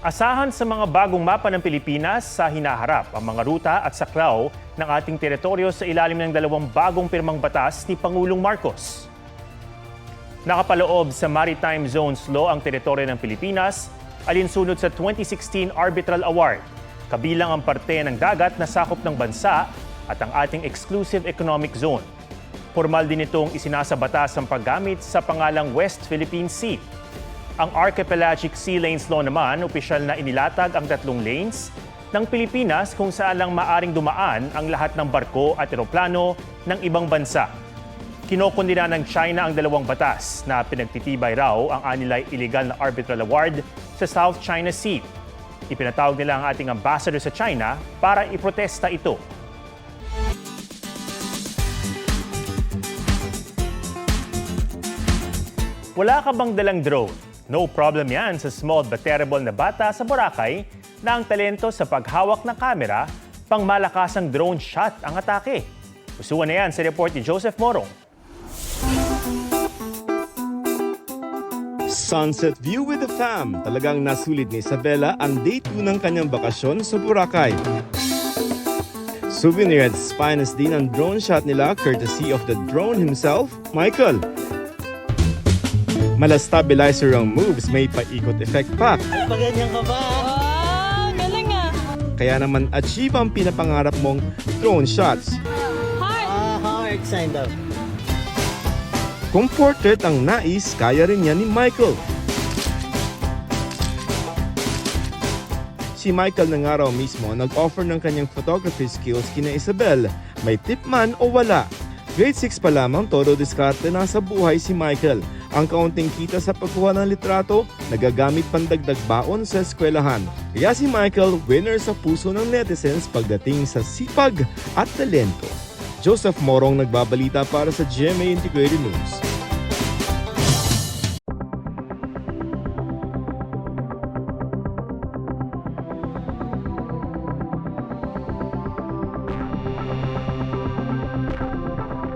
Asahan sa mga bagong mapa ng Pilipinas sa hinaharap ang mga ruta at saklaw ng ating teritoryo sa ilalim ng dalawang bagong pirmang batas ni Pangulong Marcos. Nakapaloob sa Maritime Zones Law ang teritoryo ng Pilipinas alinsunod sa 2016 Arbitral Award, kabilang ang parte ng dagat na sakop ng bansa at ang ating Exclusive Economic Zone. Formal din itong isinasabatas ang paggamit sa pangalang West Philippine Sea. Ang Archipelagic Sea Lanes Law naman, opisyal na inilatag ang 3 lanes ng Pilipinas kung saan lang maaring dumaan ang lahat ng barko at eroplano ng ibang bansa. Kinokondena ng China ang dalawang batas na pinagtitibay raw ang anilay illegal na arbitral award sa South China Sea. Ipinatawag nila ang ating ambassador sa China para iprotesta ito. Wala ka bang dalang drone? No problem yan sa small but terrible na bata sa Boracay na ang talento sa paghawak ng kamera pang malakasang drone shot ang atake. Usuan na yan sa report ni Joseph Morong. Sunset view with the fam. Talagang nasulit ni Isabela ang day 2 ng kanyang bakasyon sa Boracay. Souvenir at finest din ang drone shot nila courtesy of the drone himself, Michael. Mala stabilizer ang moves, may paikot effect pa. Paganyan ka ba? Wow, galing ah. Kaya naman achieve ang pinapangarap mong drone shots. Hard sign daw. Kung portrait ang nais, kaya rin yan ni Michael. Si Michael na nga raw mismo nag-offer ng kanyang photography skills kina Isabel. May tip man o wala. Grade 6 pa lamang, todo diskarte na sa buhay si Michael. Ang kaunting kita sa pagkuha ng litrato, nagagamit pandagdag baon sa eskwelahan. Kaya si Michael, winner sa puso ng netizens pagdating sa sipag at talento. Joseph Morong nagbabalita para sa GMA Integrated News.